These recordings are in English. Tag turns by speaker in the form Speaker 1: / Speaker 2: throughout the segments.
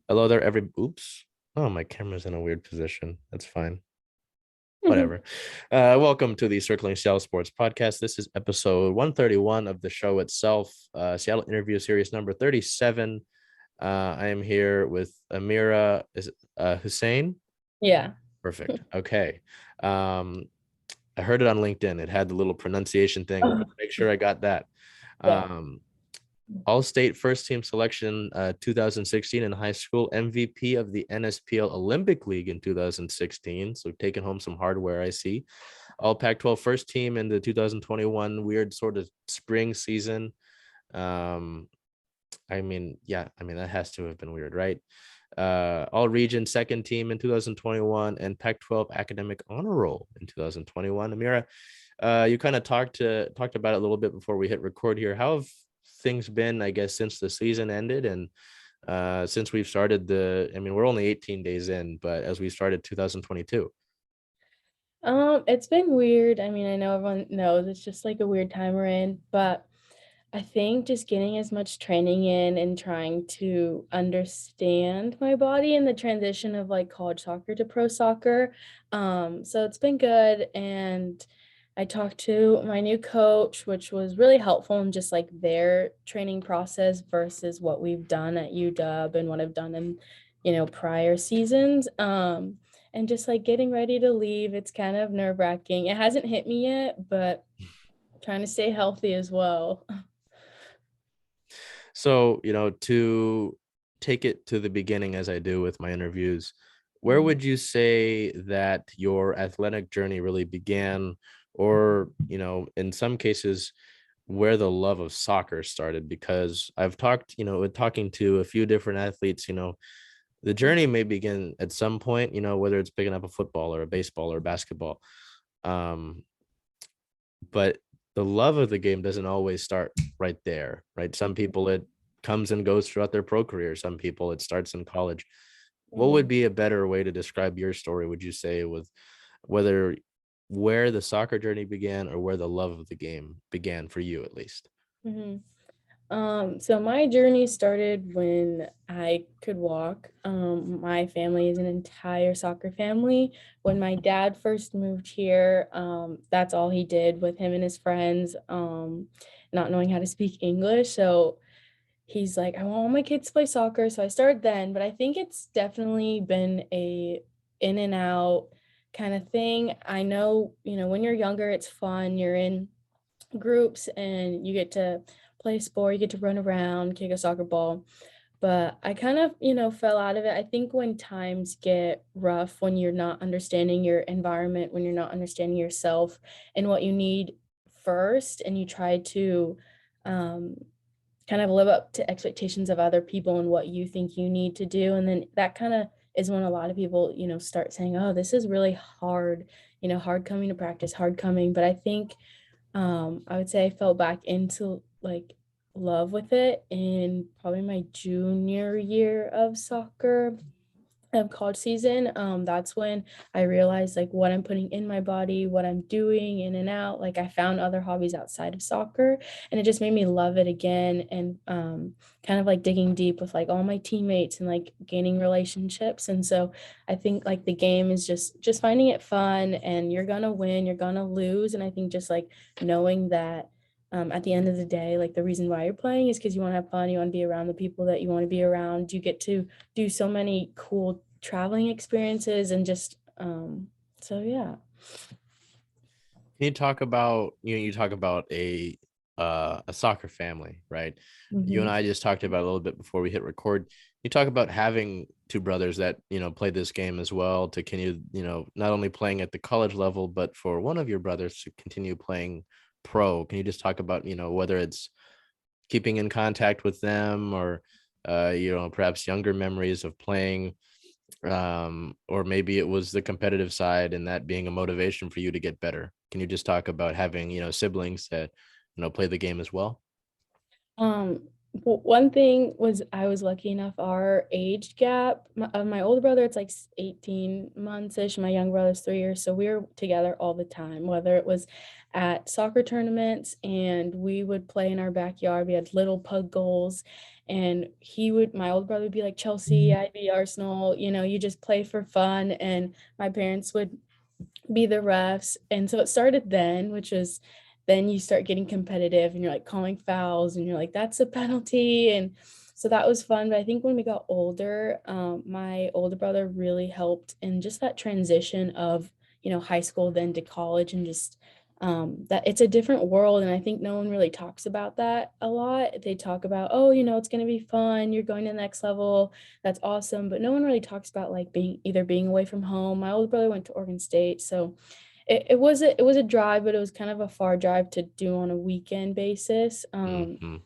Speaker 1: Hello there, oops. Oh, my camera's in a weird position. That's fine.
Speaker 2: Mhm.
Speaker 1: Whatever. Welcome to the Circling Seattle Sports podcast. This is episode 131 of the show itself, Seattle interview series number 37. I am here with Ameera Hussein.
Speaker 2: Yeah.
Speaker 1: Perfect. Okay. Um, I heard it on LinkedIn. It had the little pronunciation thing. Wanted
Speaker 2: Oh,
Speaker 1: to make sure I got that.
Speaker 2: yeah.
Speaker 1: Um, All-State First Team Selection 2016 in high school, MVP of the NSPL Olympic League in 2016. So taking home some hardware, I see. All Pac-12 First Team in the 2021 weird sort of spring season. Um, that has to have been weird, right? All Region Second Team in 2021 and Pac-12 Academic Honor Roll in 2021. Ameera, you kind of talked about it a little bit before we hit record here. How have things been, I guess, since the season ended and since we've started we're only 18 days in, but as we started 2022.
Speaker 2: It's been weird. I mean, I know everyone knows it's just like a weird time we're in, but I think just getting as much training in and trying to understand my body and the transition of like college soccer to pro soccer. So it's been good. And I talked to my new coach, which was really helpful in just like their training process versus what we've done at UW and what I've done in, prior seasons. And just like getting ready to leave, it's kind of nerve-wracking. It hasn't hit me yet, but trying to stay healthy as well.
Speaker 1: So, to take it to the beginning as I do with my interviews, where
Speaker 2: Mhm.
Speaker 1: would you say that your athletic journey really began? Or, in some cases, where the love of soccer started? Because I've talked, with talking to a few different athletes, the journey may begin at some point, whether it's picking up a football or a baseball or basketball. Um, but the love of the game doesn't always start right there, right? Some people it comes and goes throughout their pro career. Some people it starts in college. What would
Speaker 2: Mhm.
Speaker 1: be a better way to describe your story, would you say, with whether where the soccer journey began or where the love of the game began for you at least?
Speaker 2: Mhm. So my journey started when I could walk. My family is an entire soccer family. When my dad first moved here, that's all he did with him and his friends, not knowing how to speak English. So he's like, I want all my kids to play soccer. So I started then, but I think it's definitely been a in and out kind of thing. I know, when you're younger, it's fun. You're in groups and you get to play a sport, you get to run around, kick a soccer ball. But I kind of, fell out of it. I think when times get rough, when you're not understanding your environment, when you're not understanding yourself and what you need first, and you try to um, kind of live up to expectations of other people and what you think you need to do. And then that kind of is when a lot of people, start saying, oh, this is really hard, hard coming to practice, hard coming. But I think I would say I fell back into like love with it in probably my junior year of soccer of college season. That's when I realized like what I'm putting in my body, what I'm doing in and out. Like I found other hobbies outside of soccer and it just made me love it again and kind of like digging deep with like all my teammates and like gaining relationships. And so I think like the game is just finding it fun and you're gonna win, you're gonna lose. And I think just like knowing that at the end of the day, like the reason why you're playing is because you want to have fun, you want to be around the people that you want to be around. You get to do so many cool traveling experiences and just so yeah.
Speaker 1: Can you talk about you talk about a soccer family, right? You and
Speaker 2: Mhm.
Speaker 1: I just talked about a little bit before we hit record. You talk about having two brothers that play this game as well to continue, not only playing at the college level, but for one of your brothers to continue playing pro. Can you just talk about whether it's keeping in contact with them or perhaps younger memories of playing, or maybe it was the competitive side and that being a motivation for you to get better? Can you just talk about having siblings that play the game as well?
Speaker 2: One thing was I was lucky enough our age gap, my older brother, it's like 18 months ish. My young brother's 3 years. So we were together all the time, whether it was at soccer tournaments and we would play in our backyard. We had little pug goals And my older brother would be like Chelsea, I'd be Arsenal, you just play for fun. And my parents would be the refs. And so it started then, which was then you start getting competitive and you're like calling fouls and you're like, that's a penalty. And so that was fun. But I think when we got older, my older brother really helped in just that transition of, high school then to college, and just that it's a different world. And I think no one really talks about that a lot. They talk about, oh, it's going to be fun. You're going to the next level. That's awesome. But no one really talks about like being away from home. My older brother went to Oregon State. So it was a drive, but it was kind of a far drive to do on a weekend basis.
Speaker 1: Hmm.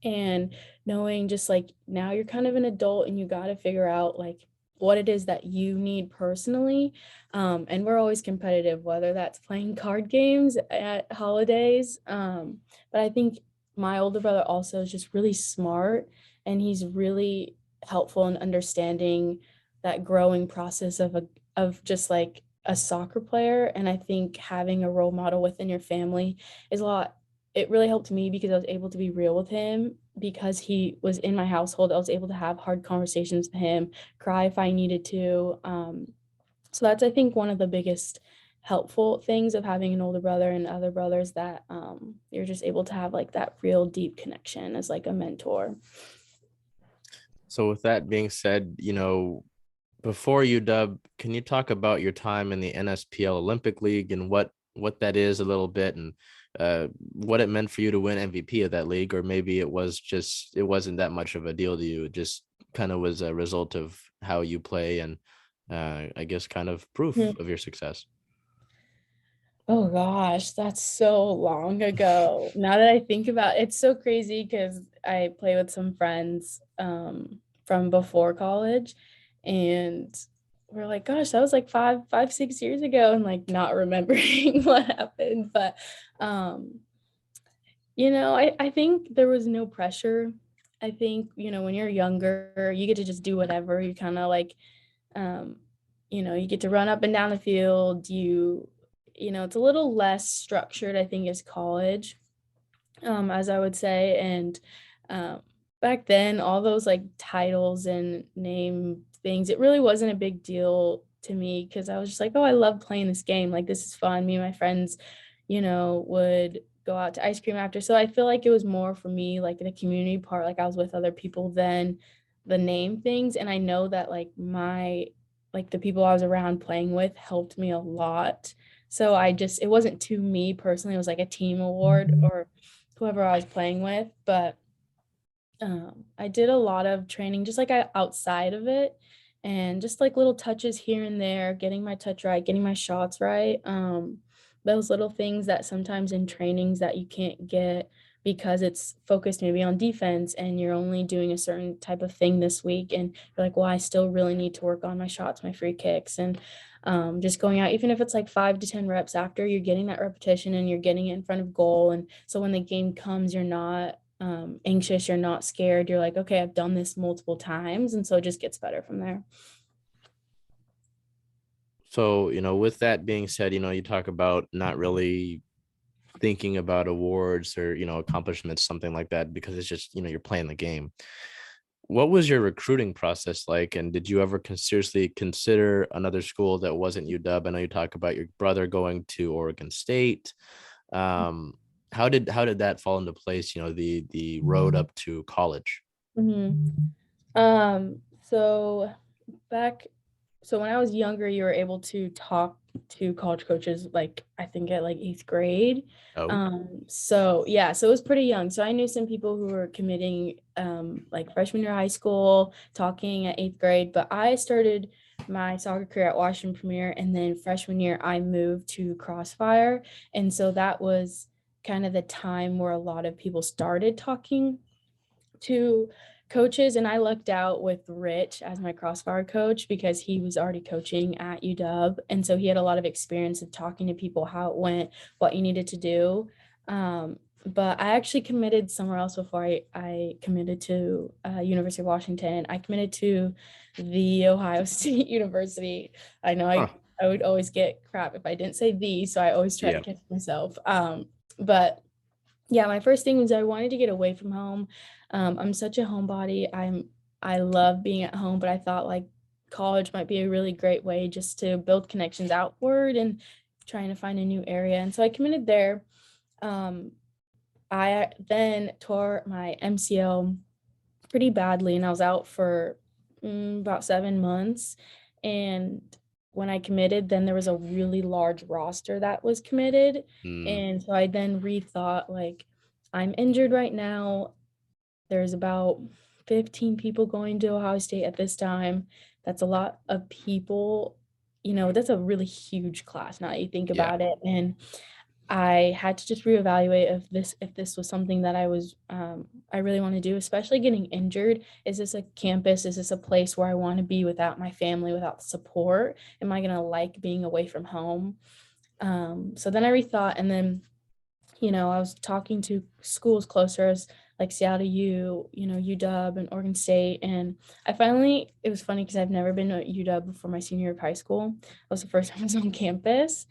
Speaker 2: And knowing just like now you're kind of an adult and you got to figure out like what it is that you need personally. And we're always competitive, whether that's playing card games at holidays. But I think my older brother also is just really smart, and he's really helpful in understanding that growing process of just like a soccer player. And I think having a role model within your family is a lot. It really helped me because I was able to be real with him, because he was in my household. I was able to have hard conversations with him, cry if I needed to. So that's, I think, one of the biggest helpful things of having an older brother and other brothers, that you're just able to have like that real deep connection as like a mentor.
Speaker 1: So with that being said, before UW, can you talk about your time in the NSPL Olympic League and what that is a little bit, and what it meant for you to win MVP of that league? Or maybe it wasn't that much of a deal to you. It just kind of was a result of how you play, and I guess kind of proof of your success.
Speaker 2: Oh gosh, that's so long ago. Now that I think about it, it's so crazy because I play with some friends from before college, and we're like, gosh, that was like 6 years ago, and like not remembering what happened. But um, I think there was no pressure. I think, when you're younger, you get to just do whatever. You kind of like um, you get to run up and down the field. It's a little less structured, I think, as college, as I would say. And um, back then, all those like titles and name things, it really wasn't a big deal to me, because I was just like, oh, I love playing this game. Like, this is fun. Me and my friends, would go out to ice cream after. So I feel like it was more for me, like the community part, like I was with other people, than the name things. And I know that like the people I was around playing with helped me a lot. So it wasn't to me personally, it was like a team award or whoever I was playing with. But I did a lot of training just like outside of it, and just like little touches here and there, getting my touch right, getting my shots right. Those little things that sometimes in trainings that you can't get because it's focused maybe on defense and you're only doing a certain type of thing this week, and you're like, well, I still really need to work on my shots, my free kicks, and just going out, even if it's like 5 to 10 reps after, you're getting that repetition and you're getting it in front of goal. And so when the game comes, you're not anxious, you're not scared. You're like, okay, I've done this multiple times. And so it just gets better from there.
Speaker 1: So, with that being said, you talk about not really thinking about awards or, accomplishments, something like that, because it's just, you're playing the game. What was your recruiting process like? And did you ever seriously consider another school that wasn't UW? I know you talk about your brother going to Oregon State. Um, how did that fall into place, the road up to college?
Speaker 2: Mhm. So back, so when I was younger, you were able to talk to college coaches, like I think at like eighth grade.
Speaker 1: Oh,
Speaker 2: So yeah, so it was pretty young. So I knew some people who were committing like freshman year of high school, talking at eighth grade, but I started my soccer career at Washington Premier, and then freshman year I moved to Crossfire. And so that was kind of the time where a lot of people started talking to coaches, and I lucked out with Rich as my Crossfire coach because he was already coaching at UW, and so he had a lot of experience of talking to people, how it went, what you needed to do. But I actually committed somewhere else before I committed to University of Washington. I committed to the Ohio State University. I know
Speaker 1: huh.
Speaker 2: I would always get crap if I didn't say the, so I always try to
Speaker 1: Yeah.
Speaker 2: catch myself. But Yeah, my first thing was I wanted to get away from home. I'm such a homebody. I love being at home, but I thought like college might be a really great way just to build connections outward and trying to find a new area. And so I committed there. Um, I then tore my MCL pretty badly, and I was out for about 7 months. And when I committed, then there was a really large roster that was committed.
Speaker 1: Mm,
Speaker 2: And so I then rethought, like, I'm injured right now. There's about 15 people going to Ohio State at this time. That's a lot of people. That's a really huge class now that you think
Speaker 1: yeah,
Speaker 2: about it. And I had to just reevaluate if this was something that I really want to do, especially getting injured. Is this a campus? Is this a place where I want to be without my family, without support? Am I gonna like being away from home? So then I rethought, and then I was talking to schools closer as like Seattle U, UW and Oregon State. And it was funny because I've never been to UW before my senior year of high school. It was the first time I was on campus.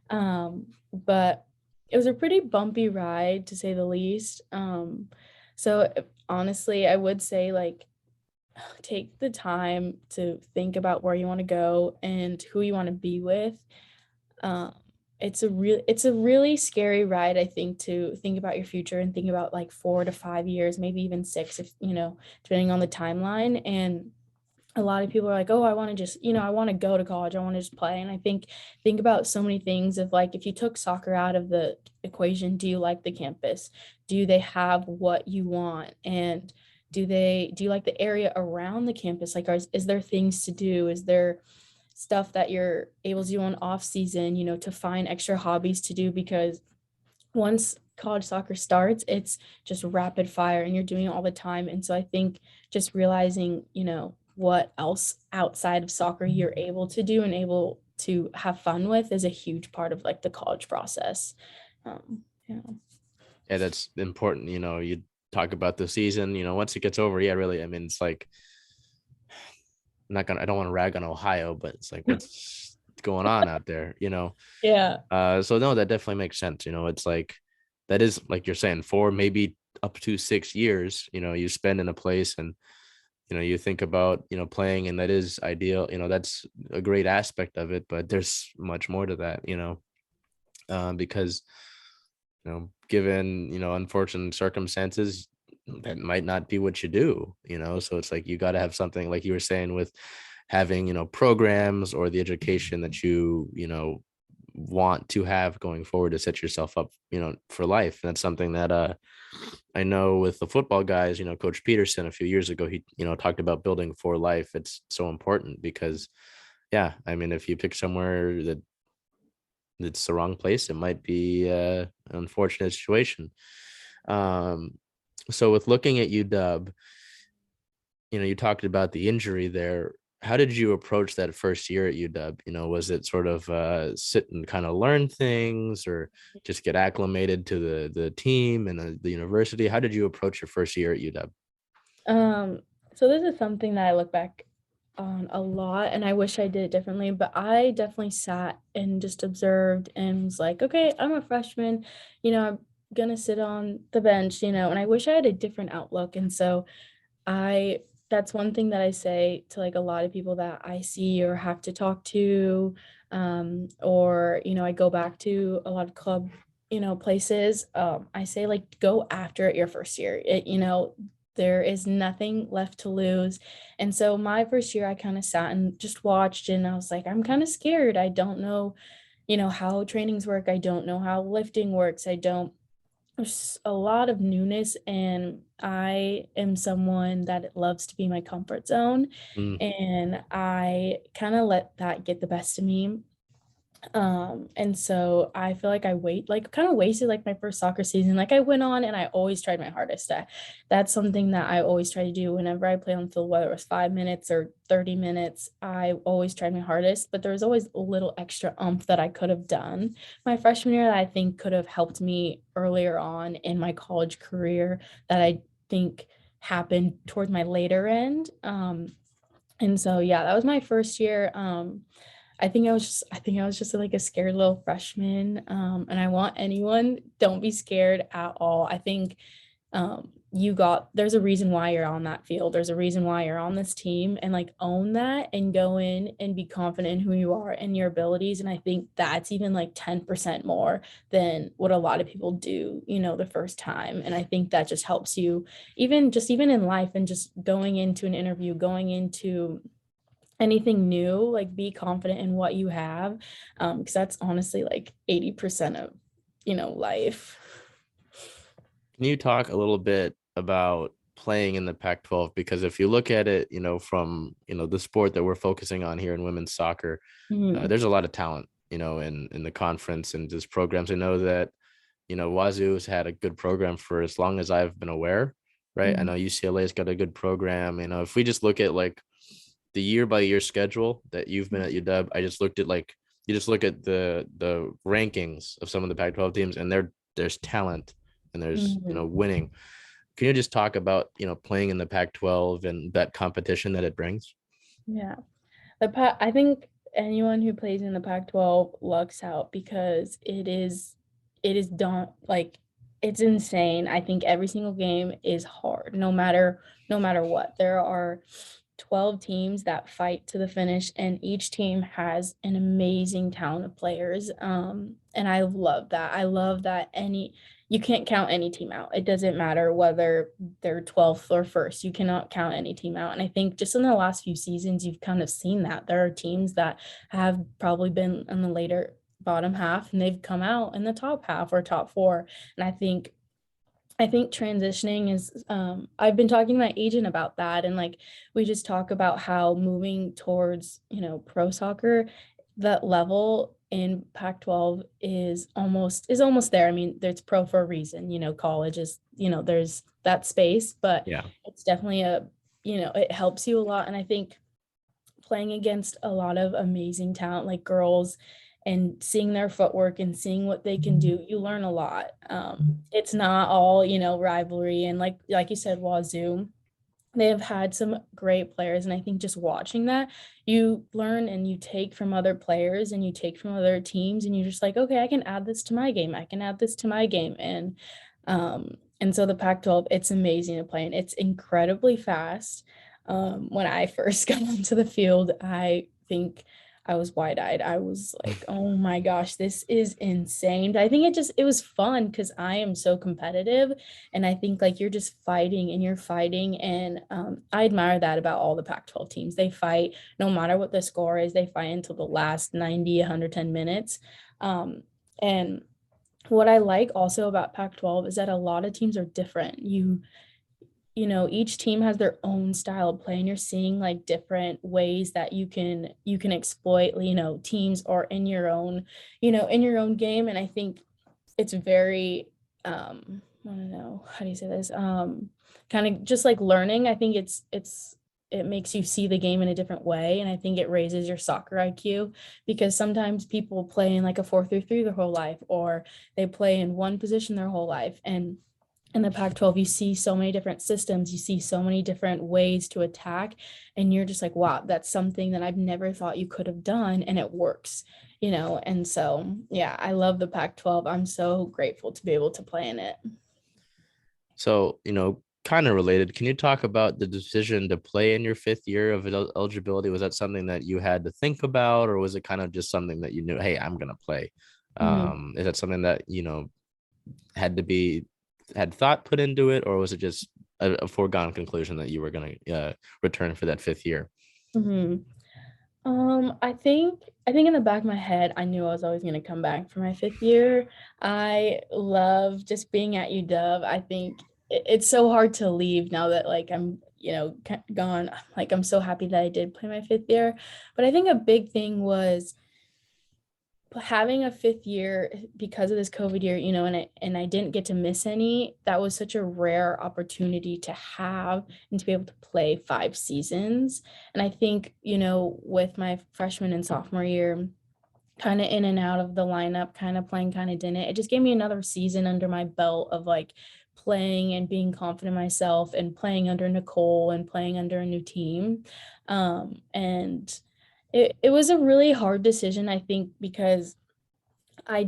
Speaker 2: But it was a pretty bumpy ride to say the least. So honestly, I would say like take the time to think about where you want to go and who you want to be with. um, it's a really scary ride, I think, to think about your future and think about like 4 to 5 years, maybe even 6, if depending on the timeline. And a lot of people are like, oh, I want to just, I want to go to college, I want to just play. And I think about so many things of like, if you took soccer out of the equation, do you like the campus? Do they have what you want? And do you like the area around the campus? Like, is there things to do? Is there stuff that you're able to do on off season, to find extra hobbies to do? Because once college soccer starts, it's just rapid fire and you're doing it all the time. And so I think just realizing, what else outside of soccer you're able to do and able to have fun with is a huge part of like the college process. Yeah.
Speaker 1: yeah, that's important. You talk about the season. Once it gets over, yeah, really. I mean, it's like I don't want to rag on Ohio, but it's like what's going on out there,
Speaker 2: Yeah.
Speaker 1: So no, that definitely makes sense. It's like that is like you're saying, 4, maybe up to 6 years, you spend in a place, and you think about playing, and that is ideal. That's a great aspect of it, but there's much more to that, because given unfortunate circumstances, that might not be what you do. So it's like you got to have something, like you were saying, with having programs or the education that you want to have going forward to set yourself up for life. And that's something that I know with the football guys, Coach Peterson a few years ago, he talked about building for life. It's so important because, yeah, I mean, if you pick somewhere that it's the wrong place, it might be an unfortunate situation. um so with looking at UW, you talked about the injury there. How did you approach that first year at UW? Was it sort of sit and kind of learn things, or just get acclimated to the team and the university? How did you approach your first year at UW?
Speaker 2: Um, so this is something that I look back on a lot, and I wish I did it differently, but I definitely sat and just observed and was like, okay, I'm a freshman, I'm gonna sit on the bench, and I wish I had a different outlook. And so I that's one thing that I say to like a lot of people that I see or have to talk to, or I go back to a lot of club, places. I say like go after it your first year. There is nothing left to lose. And so my first year, I kind of sat and just watched, and I was like, I'm kind of scared. I don't know, how trainings work. I don't know how lifting works. I don't There's a lot of newness, and I am someone that loves to be in my comfort zone,
Speaker 1: Mm,
Speaker 2: and I kind of let that get the best of me. And so I feel like kind of wasted like my first soccer season. Like I went on and I always tried my hardest. That's something that I always try to do whenever I play on the field, whether it was 5 minutes or 30 minutes. I always tried my hardest, but there was always a little extra umph that I could have done my freshman year that I think could have helped me earlier on in my college career, that I think happened towards my later end. And so yeah, that was my first year. I think I was just like a scared little freshman. And I want anyone, don't be scared at all. I think there's a reason why you're on that field. There's a reason why you're on this team, and like own that and go in and be confident in who you are and your abilities. And I think that's even like 10% more than what a lot of people do, the first time. And I think that just helps you even in life, and just going into an interview, going into anything new, like be confident in what you have. Because that's honestly like 80% of, life.
Speaker 1: Can you talk a little bit about playing in the Pac-12? Because if you look at it, from the sport that we're focusing on here in women's soccer,
Speaker 2: Mhm.
Speaker 1: there's a lot of talent, in the conference and just programs. I know that Wazoo has had a good program for as long as I've been aware, right? I
Speaker 2: Mhm.
Speaker 1: know UCLA's got a good program. If we just look at like the year by year schedule that you've been at UW, I just looked at like you just look at the rankings of some of the Pac-12 teams, and there's talent and there's
Speaker 2: Mhm.
Speaker 1: winning. Can you just talk about playing in the Pac-12 and that competition that it brings?
Speaker 2: Yeah. I think anyone who plays in the Pac-12 lucks out, because it is don't like it's insane. I think every single game is hard, no matter what. There are 12 teams that fight to the finish, and each team has an amazing talent of players. And I love that. I love that you can't count any team out. It doesn't matter whether they're 12th or first. You cannot count any team out. And I think just in the last few seasons, you've kind of seen that there are teams that have probably been in the later bottom half, and they've come out in the top half or top four. And I think transitioning is, I've been talking to my agent about that, and like we just talk about how moving towards, pro soccer, that level in Pac-12 is almost there. I mean, there's pro for a reason, college is, there's that space, but
Speaker 1: Yeah.
Speaker 2: it's definitely it helps you a lot. And I think playing against a lot of amazing talent, like girls, and seeing their footwork and seeing what they can do, you learn a lot. It's not all, rivalry. And like you said, Wazoo, they have had some great players. And I think just watching that, you learn and you take from other players and you take from other teams, and you're just like, okay, I can add this to my game. I can add this to my game. And so the Pac-12, it's amazing to play, and it's incredibly fast. When I first got onto the field, I think I was wide-eyed. I was like, oh my gosh, this is insane. But I think it was fun because I am so competitive. And I think like you're just fighting and you're fighting. And I admire that about all the Pac-12 teams. They fight no matter what the score is, they fight until the last 90, 110 minutes. And what I like also about Pac-12 is that a lot of teams are different. Each team has their own style of play, and you're seeing like different ways that you can exploit, teams, or in your own game. And I think it's very, I don't know, how do you say this? Kind of just like learning. I think it makes you see the game in a different way. And I think it raises your soccer IQ, because sometimes people play in like a 4-3-3 their whole life, or they play in one position their whole life. And in the Pac-12, you see so many different systems, you see so many different ways to attack, and you're just like, wow, that's something that I've never thought you could have done, and it works. And so, yeah, I love the Pac-12. I'm so grateful to be able to play in it.
Speaker 1: So, kind of related, can you talk about the decision to play in your fifth year of eligibility? Was that something that you had to think about, or was it kind of just something that you knew, hey, I'm gonna play?
Speaker 2: Mhm.
Speaker 1: Is that something that had to be had thought put into it, or was it just a foregone conclusion that you were gonna return for that fifth year?
Speaker 2: Mhm. I think in the back of my head, I knew I was always gonna come back for my 5th year. I love just being at UW. I think it's so hard to leave now that, like, I'm, gone. Like, I'm so happy that I did play my 5th year. But I think a big thing was having a 5th year because of this COVID year, and I didn't get to miss any. That was such a rare opportunity to have, and to be able to play 5 seasons. And I think, with my freshman and sophomore year, kind of in and out of the lineup, kind of playing, kind of didn't. It just gave me another season under my belt of like playing and being confident in myself, and playing under Nicole and playing under a new team. And It was a really hard decision, I think, because I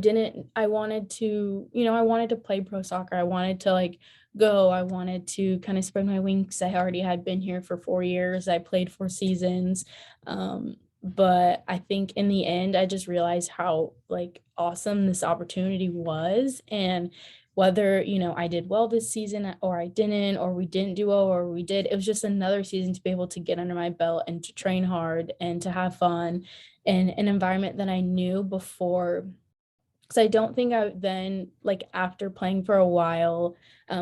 Speaker 2: wanted to, I wanted to play pro soccer. I wanted to like go. I wanted to kind of spread my wings. I already had been here for 4 years. I played 4 seasons. But I think in the end, I just realized how like awesome this opportunity was. And whether, I did well this season or I didn't, or we didn't do well, or we did, it was just another season to be able to get under my belt and to train hard and to have fun in an environment that I knew before, because I don't think I then, like after playing for a while,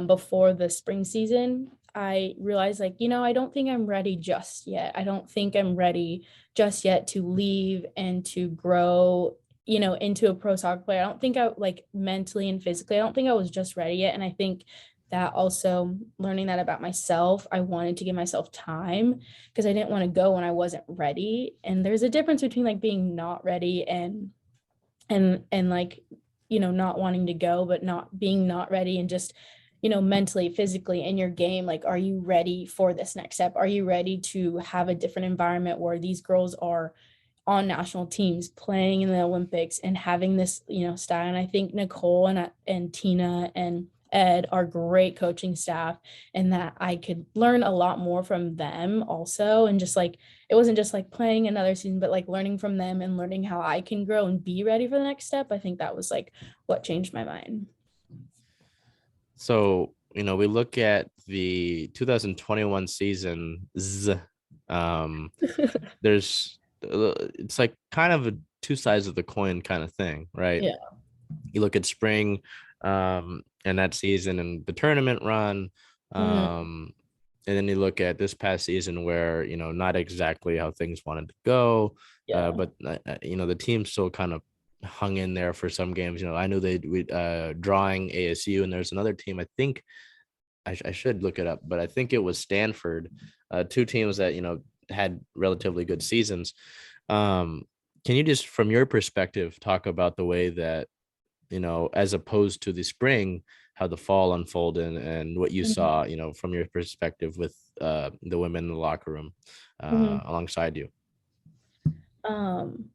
Speaker 2: before the spring season, I realized like, I don't think I'm ready just yet. I don't think I'm ready just yet to leave and to grow, into a pro soccer player. I don't think I like mentally and physically, I don't think I was just ready yet. And I think that also learning that about myself, I wanted to give myself time because I didn't want to go when I wasn't ready. And there's a difference between like being not ready and like, not wanting to go, but not being not ready, and just, mentally, physically in your game, like, are you ready for this next step? Are you ready to have a different environment where these girls are on national teams playing in the Olympics and having this, style? And I think Nicole and Tina and Ed are great coaching staff, and that I could learn a lot more from them also. And just like, it wasn't just like playing another season, but like learning from them and learning how I can grow and be ready for the next step. I think that was like what changed my mind.
Speaker 1: So, we look at the 2021 season. Um, there's it's like kind of a two sides of the coin kind of thing, right?
Speaker 2: Yeah.
Speaker 1: You look at spring, and that season and the tournament run,
Speaker 2: Mhm.
Speaker 1: and then you look at this past season where not exactly how things wanted to go,
Speaker 2: Yeah.
Speaker 1: but the team still kind of hung in there for some games. I knew they'd drawing ASU, and there's another team. I think I should look it up, but I think it was Stanford. Two teams that had relatively good seasons. Um, can you just, from your perspective, talk about the way that as opposed to the spring, how the fall unfolded and what you
Speaker 2: Mhm.
Speaker 1: saw, from your perspective with the women in the locker room
Speaker 2: Mhm.
Speaker 1: alongside you?
Speaker 2: Um,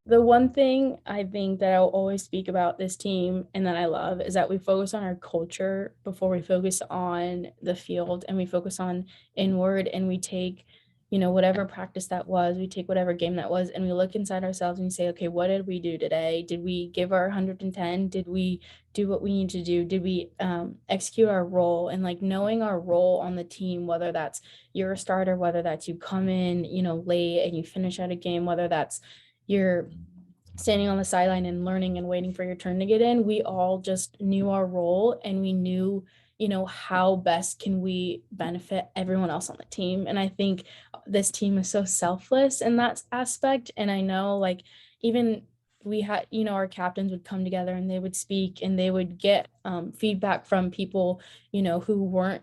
Speaker 2: The one thing I think that I'll always speak about this team and that I love is that we focus on our culture before we focus on the field, and we focus on inward, and we take, whatever practice that was, we take whatever game that was, and we look inside ourselves and we say, okay, what did we do today? Did we give our 110? Did we do what we need to do? Did we execute our role? And like knowing our role on the team, whether that's you're a starter, whether that's you come in, late and you finish out a game, whether that's you're standing on the sideline and learning and waiting for your turn to get in. We all just knew our role, and we knew, how best can we benefit everyone else on the team. And I think this team is so selfless in that aspect. And I know like even we had, our captains would come together and they would speak and they would get feedback from people, who weren't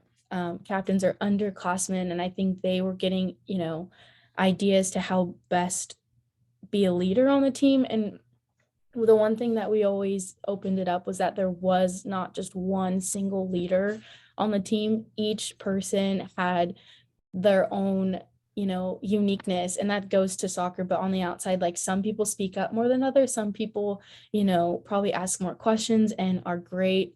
Speaker 2: captains or underclassmen. And I think they were getting, ideas to how best be a leader on the team. And the one thing that we always opened it up was that there was not just one single leader on the team. Each person had their own, uniqueness, and that goes to soccer. But on the outside, like some people speak up more than others. Some people, probably ask more questions and are great,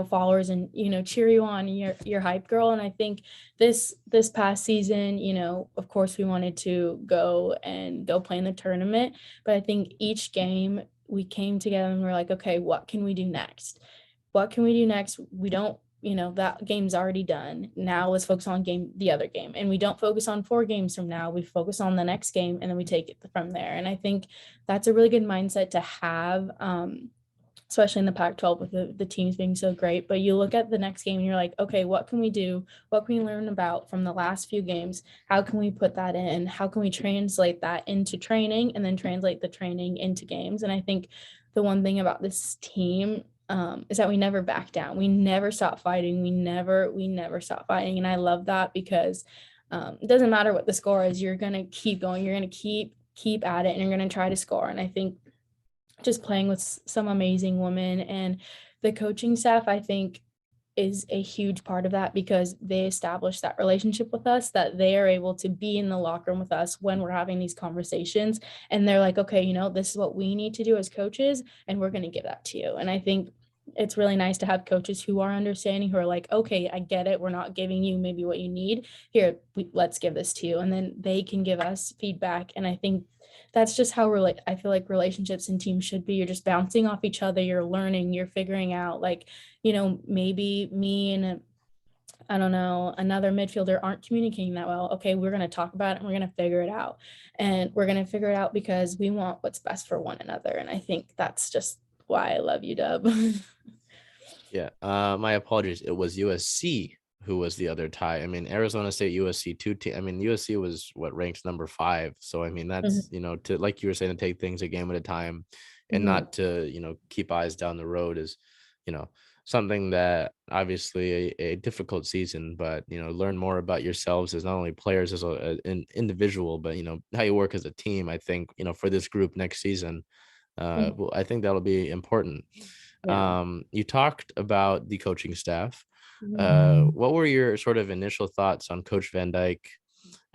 Speaker 2: followers, and cheer you on, and your hype girl. And I think this past season, of course we wanted to go play in the tournament, but I think each game we came together and we're like, okay, what can we do next? What can we do next? We don't, that game's already done. Now let's focus on the other game. And we don't focus on 4 games from now. We focus on the next game, and then we take it from there. And I think that's a really good mindset to have, especially in the Pac-12 with the teams being so great. But you look at the next game and you're like, okay, what can we do? What can we learn about from the last few games? How can we put that in? How can we translate that into training, and then translate the training into games? And I think the one thing about this team, is that we never back down. We never stop fighting. We never stop fighting. And I love that because it doesn't matter what the score is. You're going to keep going. You're going to keep at it, and you're going to try to score. And I think just playing with some amazing women and the coaching staff, I think is a huge part of that because they establish that relationship with us, that they are able to be in the locker room with us when we're having these conversations. And they're like, okay, this is what we need to do as coaches, and we're going to give that to you. And I think it's really nice to have coaches who are understanding, who are like, okay, I get it. We're not giving you maybe what you need. Here, let's give this to you. And then they can give us feedback. And I think that's just how I feel like relationships and teams should be. You're just bouncing off each other. You're learning, you're figuring out, like, maybe me and I don't know, another midfielder aren't communicating that well. Okay, we're going to talk about it and we're going to figure it out. And we're going to figure it out because we want what's best for one another. And I think that's just why I love you, Dub.
Speaker 1: Yeah. My apologies. It was USC who was the other tie. I mean, Arizona State, USC, two team. I mean, USC was what, ranked number 5. So I mean, that's, to, like you were saying, to take things a game at a time and
Speaker 2: Mhm.
Speaker 1: not to, keep eyes down the road is, you know, something that obviously a difficult season, but learn more about yourselves as not only players as an individual, but how you work as a team. I think for this group next season,
Speaker 2: Mhm.
Speaker 1: well, I think that'll be important.
Speaker 2: Yeah.
Speaker 1: You talked about the coaching staff.
Speaker 2: Mhm.
Speaker 1: What were your sort of initial thoughts on Coach Van Dyke,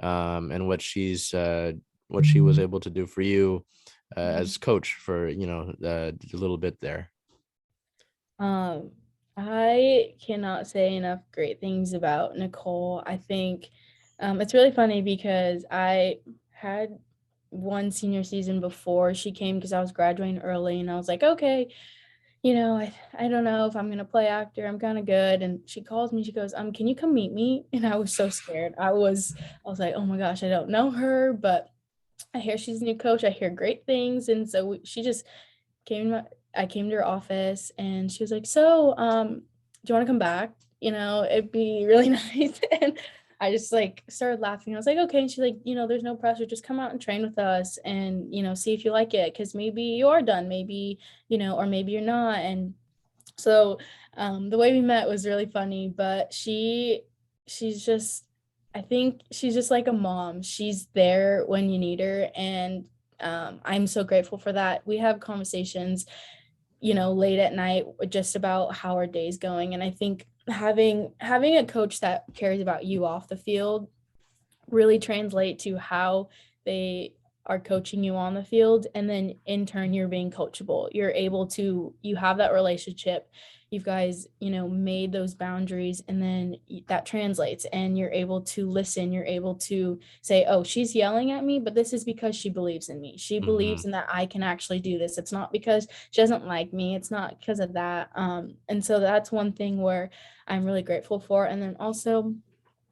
Speaker 1: and what she was able to do for you as coach for a little bit there?
Speaker 2: Um, I cannot say enough great things about Nicole. I think it's really funny because I had one senior season before she came because I was graduating early and I was like, okay, I don't know if I'm gonna play actor. I'm kind of good. And she calls me, she goes, can you come meet me? And I was so scared. I was like, oh my gosh, I don't know her, but I hear she's a new coach. I hear great things. And so she just came to I came to her office and she was like, "So, do you want to come back? It'd be really nice." And I just like started laughing. I was like, "Okay." And she's like, "There's no pressure. Just come out and train with us and, see if you like it. Cause maybe you are done, maybe, or maybe you're not." And so the way we met was really funny, but she's just I think she's just like a mom. She's there when you need her. And I'm so grateful for that. We have conversations, late at night just about how our day's going. And I think having a coach that cares about you off the field really translate to how they are coaching you on the field. And then in turn, you're being coachable. You have that relationship. You guys, made those boundaries, and then that translates, and you're able to listen. You're able to say, oh, she's yelling at me, but this is because she believes in me. She
Speaker 1: Mm-hmm.
Speaker 2: believes in that I can actually do this. It's not because she doesn't like me. It's not because of that. And so that's one thing where I'm really grateful for. And then also,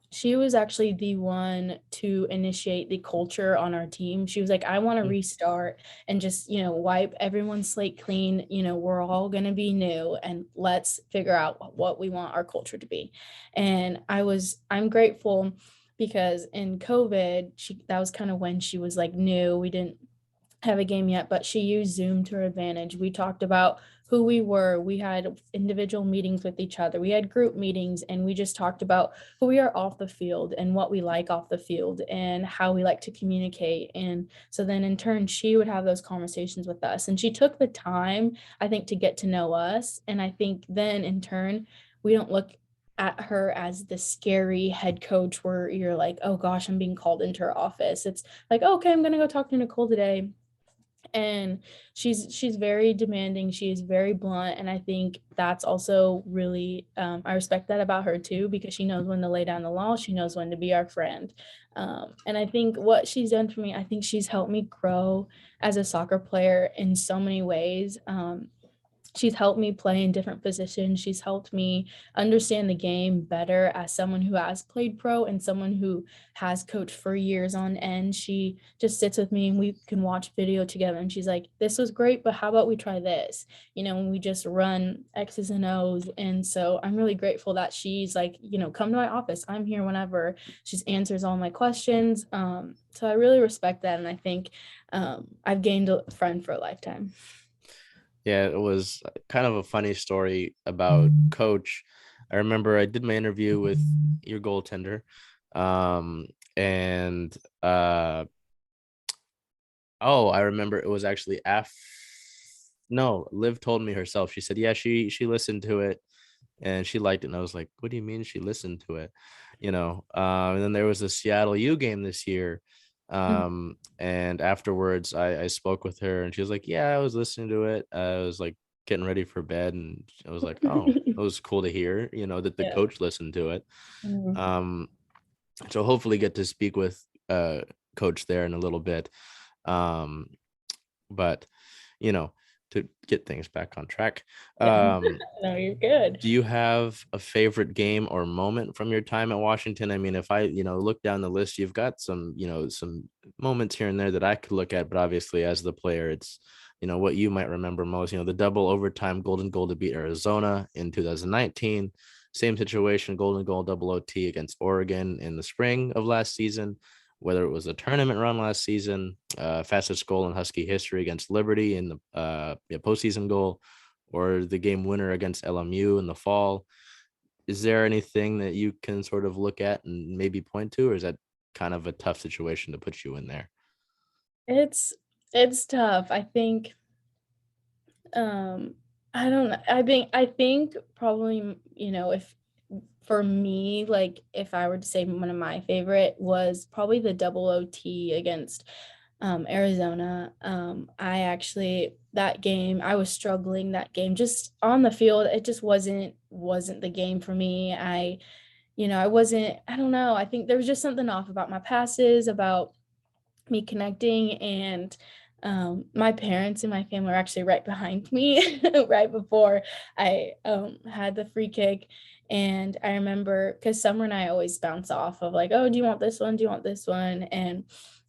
Speaker 2: she was actually the one to initiate the culture on our team. She was like, I want to restart and just, wipe everyone's slate clean. We're all going to be new and let's figure out what we want our culture to be. And I'm grateful because in COVID, that was kind of when she was like new. We didn't have a game yet, but she used Zoom to her advantage. We talked about who we were. We had individual meetings with each other. We had group meetings, and we just talked about who we are off the field and what we like off the field and how we like to communicate. And so then in turn, she would have those conversations with us. And she took the time, I think, to get to know us. And I think then in turn, we don't look at her as the scary head coach where you're like, oh gosh, I'm being called into her office. It's like, oh, okay, I'm going to go talk to Nicole today. And she's very demanding, she's very blunt, and I think that's also really I respect that about her too, because she knows when to lay down the law, she knows when to be our friend. And I think what she's done for me, I think she's helped me grow as a soccer player in so many ways. She's helped me play in different positions. She's helped me understand the game better as someone who has played pro and someone who has coached for years on end. She just sits with me and we can watch video together. And she's like, this was great, but how about we try this? And we just run X's and O's. And so I'm really grateful that she's like, come to my office. I'm here whenever. She answers all my questions. So I really respect that. And I think I've gained a friend for a lifetime.
Speaker 1: Yeah, it was kind of a funny story about Coach. I remember I did my interview with your goaltender, and oh, I remember it was actually no, Liv told me herself. She said, yeah, she listened to it, and she liked it. And I was like, what do you mean she listened to it? And then there was a Seattle U game this year.
Speaker 2: Mhm.
Speaker 1: And afterwards I spoke with her and she was like, yeah, I was listening to it. I was like getting ready for bed, and I was like, oh, it was cool to hear, that the
Speaker 2: Yeah.
Speaker 1: coach listened to it.
Speaker 2: Mhm.
Speaker 1: Um, so hopefully get to speak with coach there in a little bit. Um, but you know, to get things back on track.
Speaker 2: Yeah.
Speaker 1: Um,
Speaker 2: No, you're good.
Speaker 1: do you have a favorite game or moment from your time at Washington? I mean, if I, look down the list, you've got some moments here and there that I could look at, but obviously as the player, it's, what you might remember most, the double overtime golden goal to beat Arizona in 2019. Same situation, golden goal double OT against Oregon in the spring of last season, whether it was a tournament run last season, fastest goal in Husky history against Liberty in the postseason goal, or the game winner against LMU in the fall. Is there anything that you can sort of look at and maybe point to, or is that kind of a tough situation to put you in there?
Speaker 2: It's it's tough. I think um I don't know. I think probably, if for me, like if I were to say one of my favorite was probably the double OT against Arizona. I actually that game I was struggling that game just on the field. It just wasn't the game for me. I wasn't. I don't know. I think there was just something off about my passes, about me connecting, and my parents and my family were actually right behind me right before I had the free kick. And I remember because Summer and I always bounce off of like, oh, do you want this one? Do you want this one? And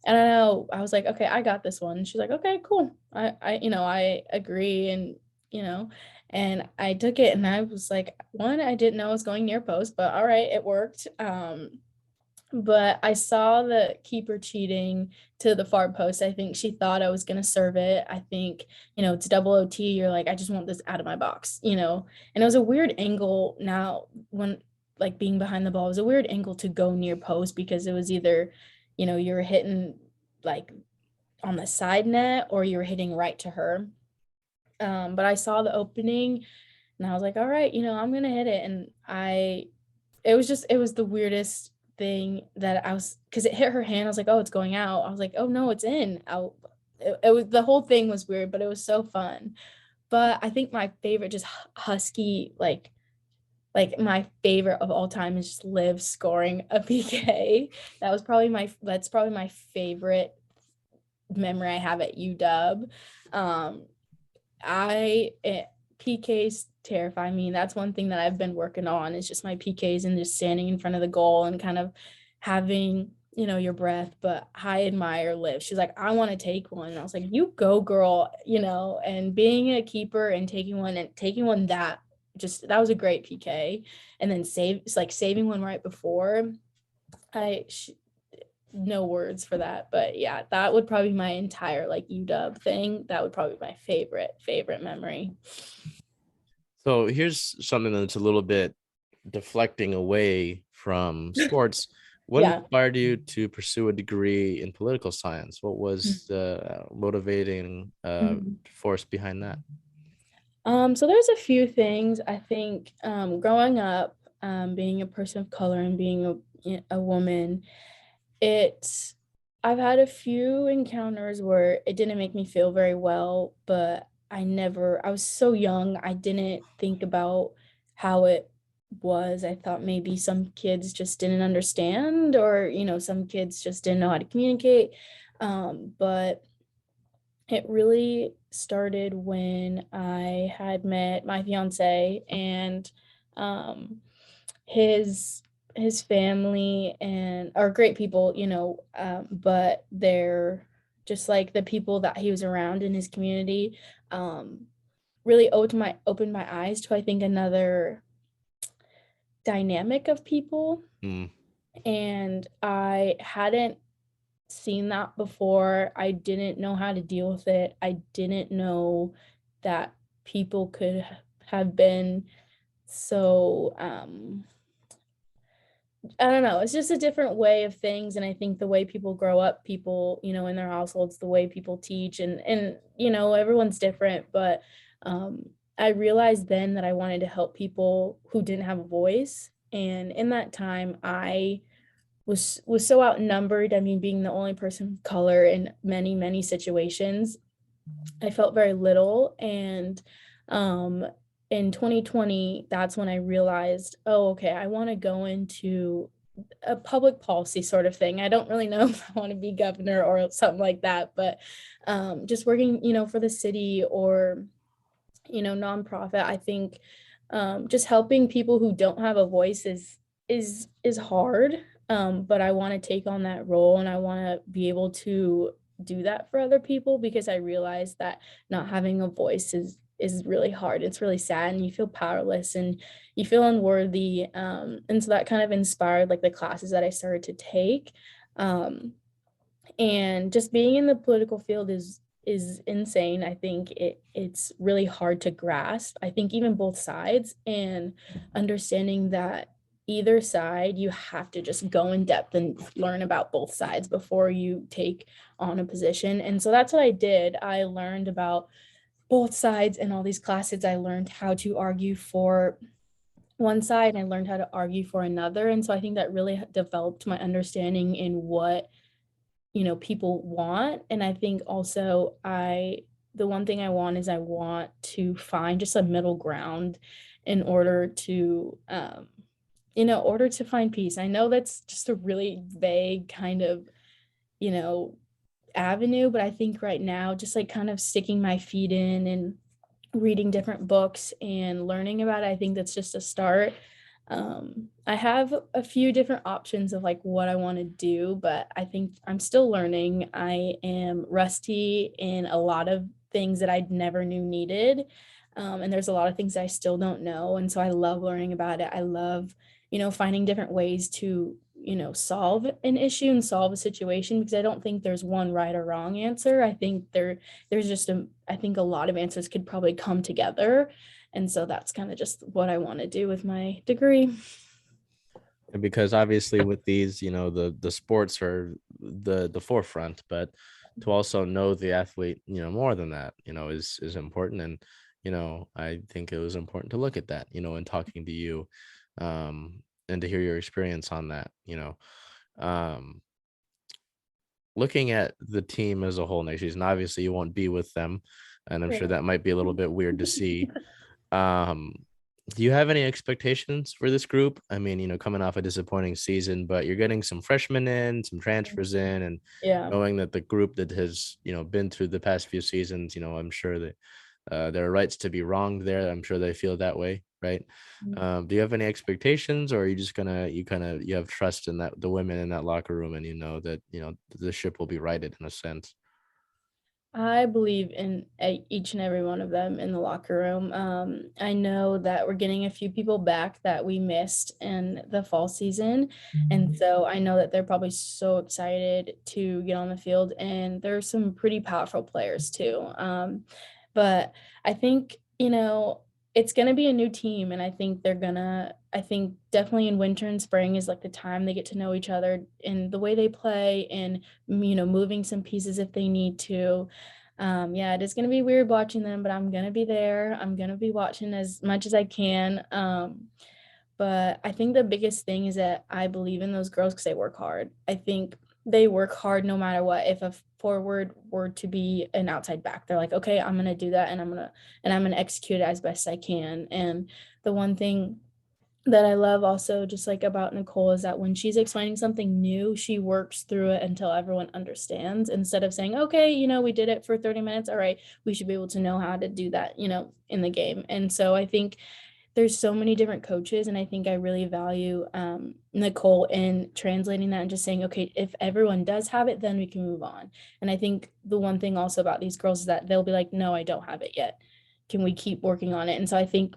Speaker 2: I don't know. I was like, okay, I got this one. She's like, okay, cool. I agree, and you know, and I took it, and I was like, one, I didn't know I was going near post, but all right, it worked. But I saw the keeper cheating to the far post. I think she thought I was gonna serve it. I think, it's double OT. You're like, I just want this out of my box. And it was a weird angle now when like being behind the ball, it was a weird angle to go near post because it was either, you were hitting like on the side net or you were hitting right to her. But I saw the opening and I was like, all right, I'm gonna hit it. And it was the weirdest thing that I was because it hit her hand. I was like, "Oh, it's going out." I was like, "Oh no, it's in." It was the whole thing was weird, but it was so fun. But I think my favorite just husky like my favorite of all time is just Liv scoring a PK. That's probably my favorite memory I have at UW. Um, I PKs terrify me. That's one thing that I've been working on is just my PKs and just standing in front of the goal and kind of having, your breath. But I admire Liv. She's like, I want to take one. And I was like, you go, girl, and being a keeper and taking one that was a great PK. And then it's like saving one right before. I no words for that. But yeah, that would probably be my entire like UW thing. That would probably be my favorite memory.
Speaker 1: So here's something that's a little bit deflecting away from sports. What
Speaker 2: Yeah.
Speaker 1: inspired you to pursue a degree in political science? What was
Speaker 2: Mhm.
Speaker 1: the motivating
Speaker 2: Mhm.
Speaker 1: force behind that?
Speaker 2: So there's a few things I think growing up, being a person of color and being a woman, it I've had a few encounters where it didn't make me feel very well, but I was so young, I didn't think about how it was. I thought maybe some kids just didn't understand or, some kids just didn't know how to communicate. But it really started when I had met my fiance and um his his family and are great people, but they're just like the people that he was around in his community um really opened my eyes to I think another dynamic of people,
Speaker 1: Mm.
Speaker 2: and I hadn't seen that before. I didn't know how to deal with it. I didn't know that people could have been so I don't know. It's just a different way of things, and I think the way people grow up, people, in their households, the way people teach, and everyone's different. But I realized then that I wanted to help people who didn't have a voice. And in that time, I was so outnumbered. I mean, being the only person of color in many, many situations, I felt very little. And um, in 2020, that's when I realized, oh, okay, I want to go into a public policy sort of thing. I don't really know if I want to be governor or something like that, but just working, for the city or nonprofit. I think just helping people who don't have a voice is hard. But I want to take on that role, and I want to be able to do that for other people, because I realize that not having a voice is really hard. It's really sad, and you feel powerless and you feel unworthy. And so that kind of inspired like the classes that I started to take. Um, and just being in the political field is insane. I think it's really hard to grasp. I think even both sides, and understanding that either side, you have to just go in depth and learn about both sides before you take on a position. And so that's what I did. I learned about both sides in all these classes. I learned how to argue for one side, and I learned how to argue for another. And so I think that really developed my understanding in what people want. And I think also the one thing I want is I want to find just a middle ground in order to find peace. I know that's just a really vague kind of, you know, avenue, but I think right now just like kind of sticking my feet in and reading different books and learning about it, I think that's just a start. I have a few different options of like what I want to do, but I think I'm still learning. I am rusty in a lot of things that I never knew needed. And there's a lot of things I still don't know. And so I love learning about it. I love, finding different ways to, solve an issue and solve a situation, because I don't think there's one right or wrong answer. I think there's just I think a lot of answers could probably come together. And so that's kind of just what I want to do with my degree.
Speaker 1: Because obviously with these, the sports are the forefront, but to also know the athlete, more than that, is important. And I think it was important to look at that, and talking to you, and to hear your experience on that. Um Looking at the team as a whole next season, obviously you won't be with them, and I'm sure
Speaker 2: Yeah.
Speaker 1: that might be a little bit weird to see. um do you have any expectations for this group? I mean, coming off a disappointing season, but you're getting some freshmen in, some transfers in, and
Speaker 2: Yeah.
Speaker 1: knowing that the group that has, been through the past few seasons, I'm sure that there are rights to be wronged there. I'm sure they feel that way, right? Do you have any expectations, or are you just you have trust in that the women in that locker room, and that the ship will be righted in a sense?
Speaker 2: I believe in each and every one of them in the locker room. I know that we're getting a few people back that we missed in the fall season. And so I know that they're probably so excited to get on the field. And there's some pretty powerful players too. But I think, it's going to be a new team. And I think I think definitely in winter and spring is like the time they get to know each other and the way they play, and moving some pieces if they need to. Yeah, it is gonna be weird watching them, but I'm gonna be there. I'm gonna be watching as much as I can. But I think the biggest thing is that I believe in those girls because they work hard. I think they work hard no matter what. If a forward were to be an outside back, they're like, okay, I'm gonna do that, and I'm gonna execute it as best I can. And the one thing that I love also just like about Nicole is that when she's explaining something new, she works through it until everyone understands, instead of saying, okay, we did it for 30 minutes. All right, we should be able to know how to do that, in the game. And so I think there's so many different coaches, and I think I really value Nicole in translating that and just saying, okay, if everyone does have it, then we can move on. And I think the one thing also about these girls is that they'll be like, no, I don't have it yet. Can we keep working on it? And so I think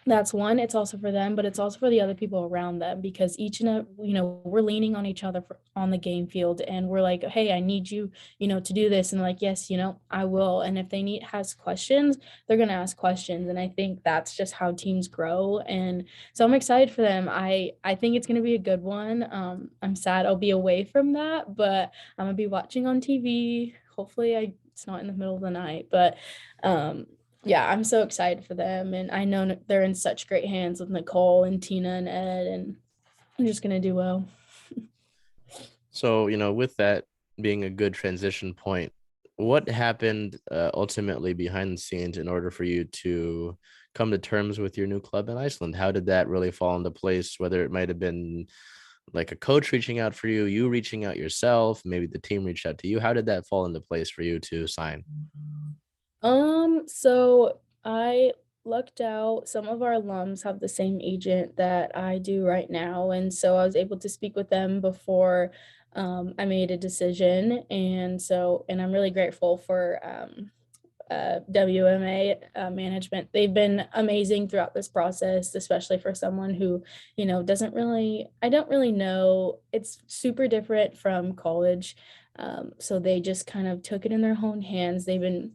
Speaker 2: that's one, it's also for them, but it's also for the other people around them, because each and we're leaning on each other on the game field, and we're like, hey, I need you, to do this, and like, yes, I will. And if they has questions, they're gonna ask questions, and I think that's just how teams grow. And so I'm excited for them. I think it's gonna be a good one. I'm sad I'll be away from that, but I'm gonna be watching on TV. Hopefully, it's not in the middle of the night, but yeah, I'm so excited for them. And I know they're in such great hands with Nicole and Tina and Ed, and I'm just going to do well.
Speaker 1: So, with that being a good transition point, what happened ultimately behind the scenes in order for you to come to terms with your new club in Iceland? How did that really fall into place? Whether it might have been like a coach reaching out for you, you reaching out yourself, maybe the team reached out to you. How did that fall into place for you to sign?
Speaker 2: So I lucked out. Some of our alums have the same agent that I do right now. And so I was able to speak with them before I made a decision. And I'm really grateful for WMA management. They've been amazing throughout this process, especially for someone who, I don't really know. It's super different from college. So they just kind of took it in their own hands. They've been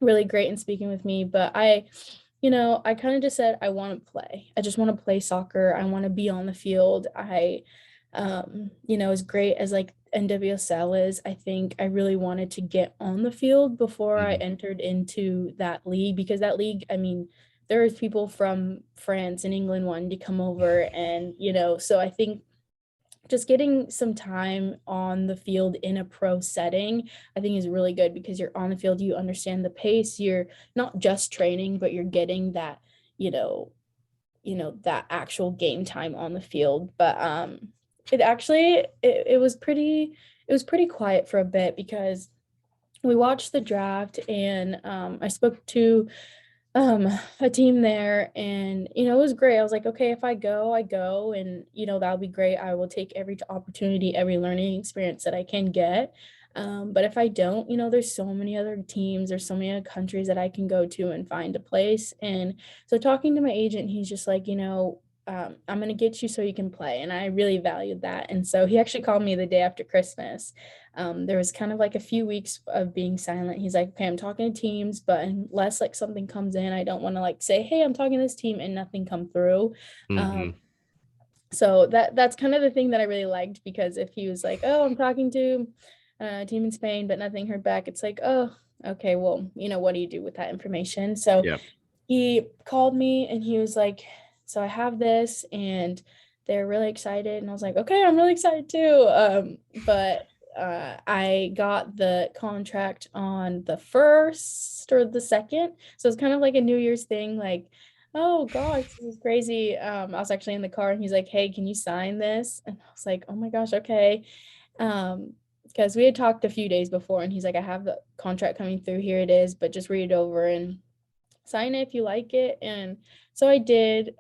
Speaker 2: really great in speaking with me, but I kind of just said I want to play. I just want to play soccer. I want to be on the field. As great as like NWSL is, I think I really wanted to get on the field before I
Speaker 1: Mhm.
Speaker 2: entered into that league, because that league, I mean, there's people from France and England wanting to come over, and so I think just getting some time on the field in a pro setting, I think is really good, because you're on the field, you understand the pace, you're not just training, but you're getting that, you know, that actual game time on the field. But it was pretty quiet for a bit, because we watched the draft, and I spoke to um a team there, and it was great. I was like, okay, if I go, I go, and that'll be great. I will take every opportunity, every learning experience that I can get. But if I don't, there's so many other teams, there's so many other countries that I can go to and find a place. And so talking to my agent, he's just like, I'm going to get you so you can play. And I really valued that. And so he actually called me the day after Christmas. There was kind of like a few weeks of being silent. He's like, okay, I'm talking to teams, but unless like something comes in, I don't want to like say, hey, I'm talking to this team and nothing come through. Um,
Speaker 1: Mhm.
Speaker 2: so that's kind of the thing that I really liked, because if he was like, oh, I'm talking to a team in Spain, but nothing heard back, it's like, oh, okay, well, what do you do with that information? So
Speaker 1: Yeah.
Speaker 2: he called me and he was like, so I have this, and they're really excited. And I was like, okay, I'm really excited too. But I got the contract on the 1st or the 2nd. So it's kind of like a New Year's thing, like, oh gosh, this is crazy. I was actually in the car and he's like, hey, can you sign this? And I was like, oh my gosh, okay. Um, because we had talked a few days before, and he's like, I have the contract coming through, here it is, but just read it over and sign it if you like it. And so I did.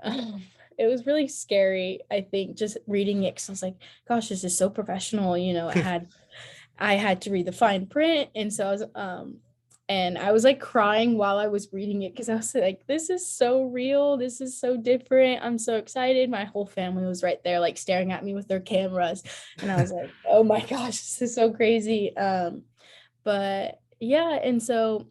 Speaker 2: It was really scary, I think, just reading it, because I was like, gosh, this is so professional. I had to read the fine print. And I was like crying while I was reading it, because I was like, this is so real. This is so different. I'm so excited. My whole family was right there, like staring at me with their cameras. And I was like, oh my gosh, this is so crazy. But yeah, and so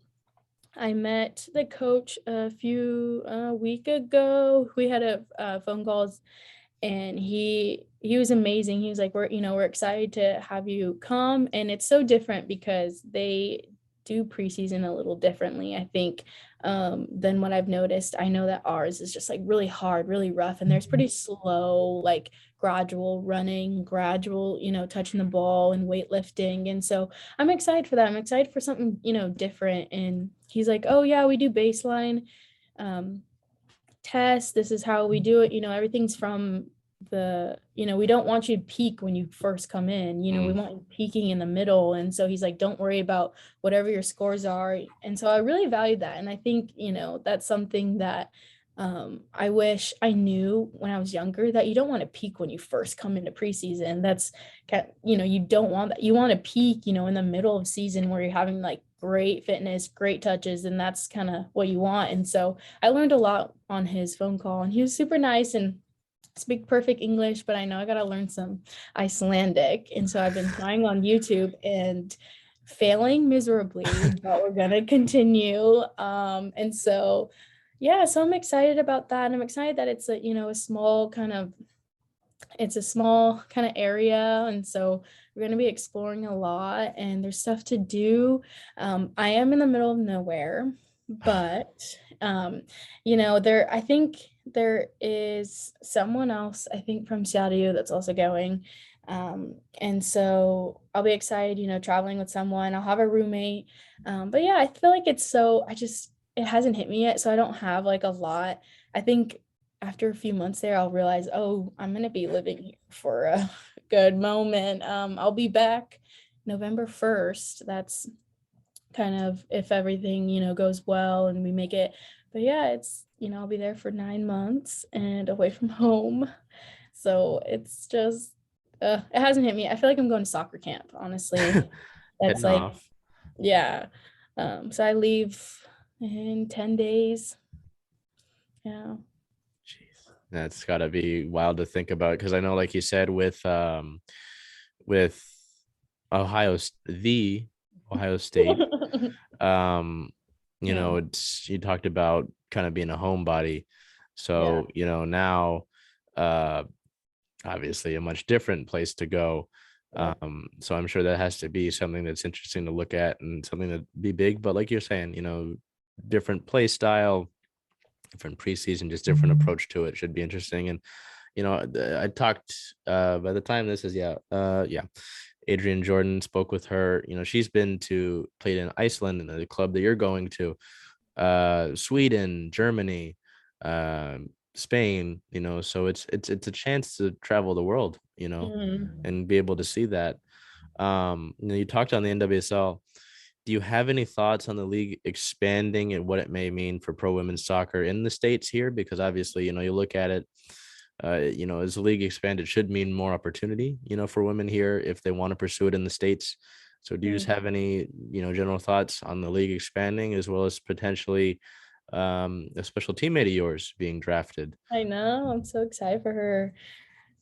Speaker 2: I met the coach a few week ago. We had a phone calls, and he was amazing. He was like, we're excited to have you come. And it's so different because they do preseason a little differently, I think, than what I've noticed. I know that ours is just like really hard, really rough, and there's pretty slow, like gradual running, gradual, touching the ball and weightlifting. And so I'm excited for that. I'm excited for something, different. And he's like, oh yeah, we do baseline um tests. This is how we do it. Everything's from we don't want you to peak when you first come in. We
Speaker 1: Mm.
Speaker 2: want you peaking in the middle. And so he's like, don't worry about whatever your scores are. And so I really valued that. And I think, that's something that I wish I knew when I was younger, that you don't want to peak when you first come into preseason. You don't want that. You want to peak, in the middle of season where you're having like great fitness, great touches, and that's kind of what you want. And so I learned a lot on his phone call, and he was super nice and speak perfect English, but I know I got to learn some Icelandic. And so I've been trying on YouTube and failing miserably, but we're going to continue. And so, yeah, so I'm excited about that. And I'm excited that it's it's a small kind of area. And so we're going to be exploring a lot, and there's stuff to do. I am in the middle of nowhere, but you know, there I think there is someone else, I think from Seattle that's also going. And so I'll be excited, you know, traveling with someone. I'll have a roommate. But yeah, I feel like it's so I just it hasn't hit me yet, so I don't have like a lot. I think after a few months there, I'll realize, oh, I'm gonna be living here for a good moment. I'll be back November 1st. That's kind of if everything, you know, goes well and we make it. But yeah, it's, you know, I'll be there for 9 months and away from home. So it's just, it hasn't hit me. I feel like I'm going to soccer camp, honestly. That's
Speaker 1: Heading
Speaker 2: like,
Speaker 1: off.
Speaker 2: yeah. So I leave in 10 days. Yeah.
Speaker 1: Jeez. That's got to be wild to think about because I know, like you said, with the Ohio State, um,
Speaker 2: Yeah.
Speaker 1: it's you talked about kind of being a homebody.
Speaker 2: Yeah.
Speaker 1: So, now uh obviously a much different place to go.
Speaker 2: Yeah.
Speaker 1: So I'm sure that has to be something that's interesting to look at and something that be big. But like you're saying, different play style, different preseason, just different approach to it should be interesting. And I talked by the time this is yeah, Adrian Jordan spoke with her. She's played in Iceland and the club that you're going to, Sweden, Germany, Spain, so it's a chance to travel the world,
Speaker 2: Mhm.
Speaker 1: and be able to see that. You talked on the NWSL. Do you have any thoughts on the league expanding and what it may mean for pro women's soccer in the States here? Because obviously, you look at it, as the league expanded should mean more opportunity, for women here if they want to pursue it in the States. So do you just
Speaker 2: Mm.
Speaker 1: have any, general thoughts on the league expanding as well as potentially a special teammate of yours being drafted?
Speaker 2: I know. I'm so excited for her.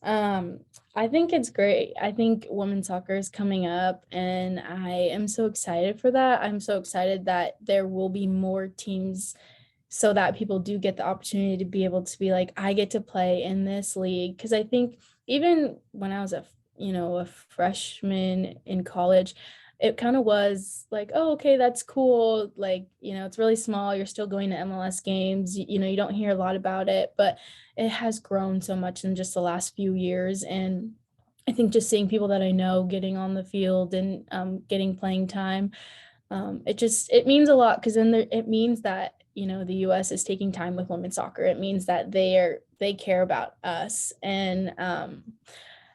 Speaker 2: Um, I think it's great. I think women's soccer is coming up, and I am so excited for that. I'm so excited that there will be more teams so that people do get the opportunity to be able to be like, I get to play in this league. Because I think even when I was you know, a freshman in college, it kind of was like, oh, okay, that's cool. Like, you know, it's really small. You're still going to MLS games. You know, you don't hear a lot about it, but it has grown so much in just the last few years. And I think just seeing people that I know getting on the field and getting playing time, it means a lot because then it means that, you know, the US is taking time with women's soccer. It means that they care about us. And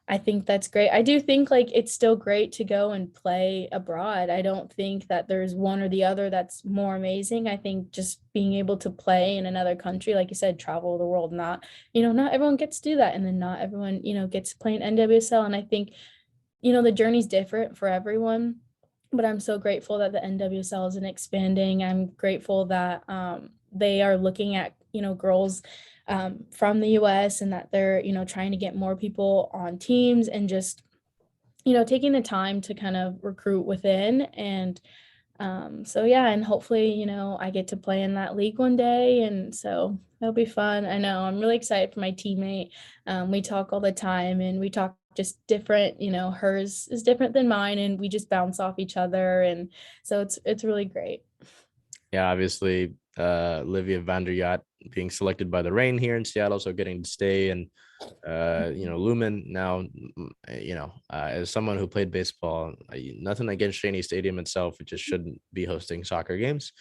Speaker 2: I think that's great. I do think like it's still great to go and play abroad. I don't think that there's one or the other that's more amazing. I think just being able to play in another country, like you said, travel the world, not, you know, not everyone gets to do that. And then not everyone, you know, gets to play in NWSL. And I think, you know, the journey's different for everyone, but I'm so grateful that the NWSL isn't expanding. I'm grateful that they are looking at, you know, girls from the US and that they're, you know, trying to get more people on teams and just, you know, taking the time to kind of recruit within. And so yeah, and hopefully, you know, I get to play in that league one day. And so it'll be fun. I know I'm really excited for my teammate. We talk all the time and we talk just different, you know, hers is different than mine and we just bounce off each other. And so it's really great.
Speaker 1: Yeah, obviously, Livia van der Yacht being selected by the Rain here in Seattle, so getting to stay. And Lumen now, as someone who played baseball, nothing against Cheney Stadium itself, it just shouldn't be hosting soccer games.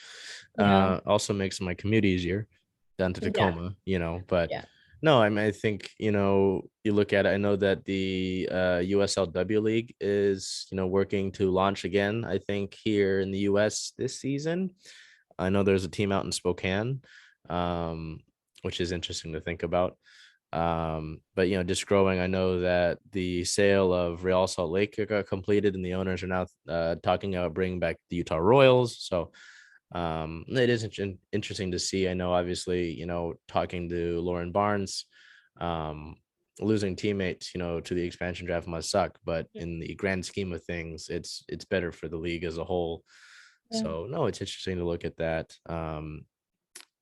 Speaker 2: Yeah.
Speaker 1: Also makes my commute easier down to
Speaker 2: Yeah.
Speaker 1: Tacoma, but
Speaker 2: Yeah.
Speaker 1: no, I mean, I think, you look at it, I know that the USLW League is, working to launch again, I think, here in the US this season. I know there's a team out in Spokane, um, which is interesting to think about. But just growing, I know that the sale of Real Salt Lake got completed, and the owners are now talking about bringing back the Utah Royals. So it is interesting to see. I know, obviously, talking to Lauren Barnes, um, losing teammates, to the expansion draft must suck, but in the grand scheme of things, it's better for the league as a whole.
Speaker 2: Yeah.
Speaker 1: So no, it's interesting to look at that.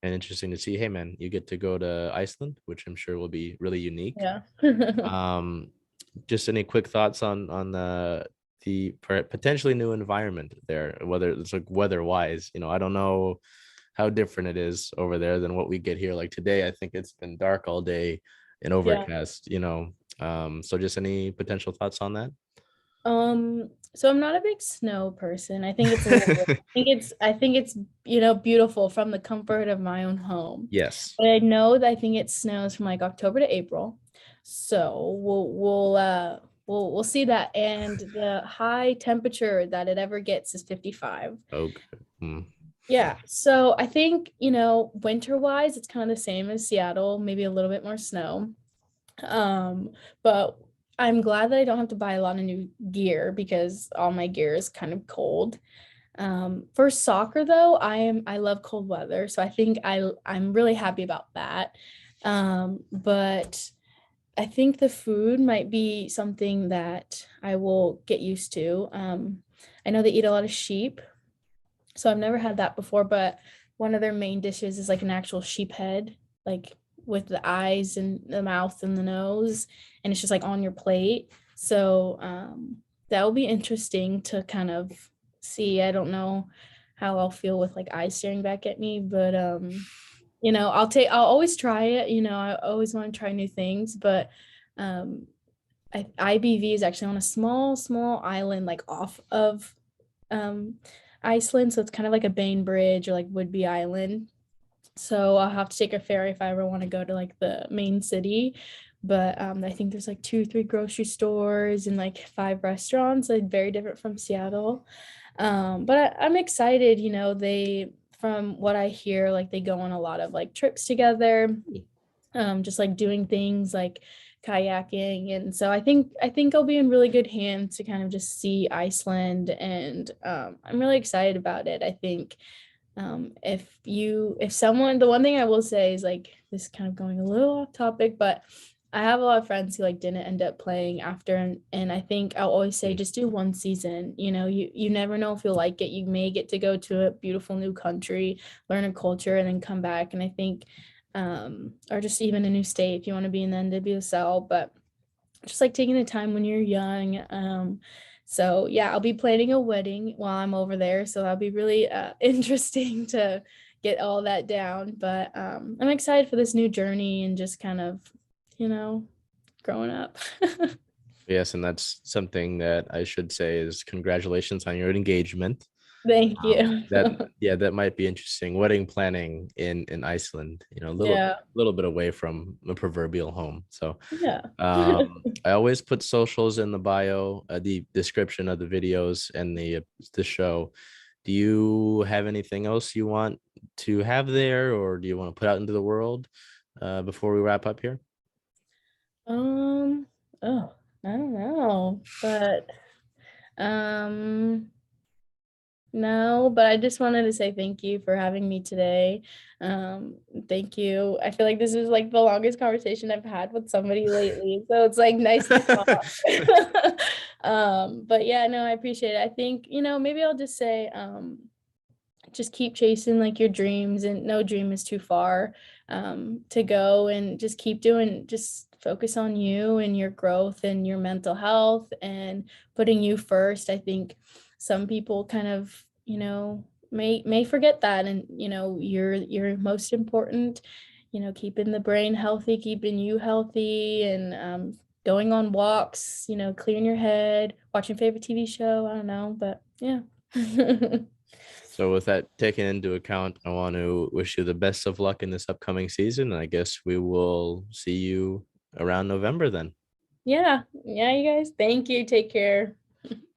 Speaker 1: And interesting to see, hey man, you get to go to Iceland, which I'm sure will be really unique.
Speaker 2: Yeah.
Speaker 1: Um, just any quick thoughts on the potentially new environment there, whether it's like weather wise, I don't know how different it is over there than what we get here. Like today, I think it's been dark all day and
Speaker 2: Yeah.
Speaker 1: overcast, so just any potential thoughts on that?
Speaker 2: So I'm not a big snow person. I think it's a little, I think it's beautiful from the comfort of my own home.
Speaker 1: Yes.
Speaker 2: But I know that I think it snows from like October to April. So we'll see that. And the high temperature that it ever gets is 55.
Speaker 1: Okay. Hmm.
Speaker 2: Yeah. So I think, winter wise, it's kind of the same as Seattle, maybe a little bit more snow. But I'm glad that I don't have to buy a lot of new gear because all my gear is kind of cold. For soccer though, I love cold weather, so I think I'm really happy about that. But I think the food might be something that I will get used to. I know they eat a lot of sheep, so I've never had that before, but one of their main dishes is like an actual sheep head, like with the eyes and the mouth and the nose, and it's just like on your plate. So that will be interesting to kind of see. I don't know how I'll feel with like eyes staring back at me, but I'll always try it. I always want to try new things, but um IBV is actually on a small island like off of um Iceland, so it's kind of like a Bainbridge or like Woodby Island. So I'll have to take a ferry if I ever want to go to like the main city. But I think there's like 2, 3 grocery stores and like 5 restaurants, like very different from Seattle. But I'm excited, they from what I hear, like they go on a lot of like trips together, just like doing things like kayaking. And so I think I'll be in really good hands to kind of just see Iceland, and I'm really excited about it. I think if someone, the one thing I will say is like this is kind of going a little off topic, but I have a lot of friends who like didn't end up playing after, and I think I'll always say just do one season. You never know if you'll like it. You may get to go to a beautiful new country, learn a culture, and then come back. And I think or just even a new state if you want to be in the NWSL, but just like taking the time when you're young. So yeah, I'll be planning a wedding while I'm over there, so that'll be really interesting to get all that down. But I'm excited for this new journey and just kind of, you know, growing up.
Speaker 1: Yes, and that's something that I should say is congratulations on your engagement.
Speaker 2: Thank you.
Speaker 1: That Yeah, that might be interesting. Wedding planning in Iceland, a little
Speaker 2: Yeah.
Speaker 1: little bit away from the proverbial home. So
Speaker 2: Yeah.
Speaker 1: I always put socials in the bio, the description of the videos and the show. Do you have anything else you want to have there, or do you want to put out into the world before we wrap up here?
Speaker 2: Um, oh, I don't know, but um no, but I just wanted to say thank you for having me today. Thank you. I feel like this is like the longest conversation I've had with somebody lately, so it's like nice to talk. But yeah, no, I appreciate it. I think, maybe I'll just say, just keep chasing like your dreams, and no dream is too far to go, and just keep doing, just focus on you and your growth and your mental health and putting you first. I think some people kind of, may forget that, and you're most important. Keeping the brain healthy, keeping you healthy, and going on walks, clearing your head, watching favorite TV show. I don't know, but yeah.
Speaker 1: So with that taken into account, I want to wish you the best of luck in this upcoming season. And I guess we will see you around November then.
Speaker 2: Yeah. Yeah, you guys. Thank you. Take care.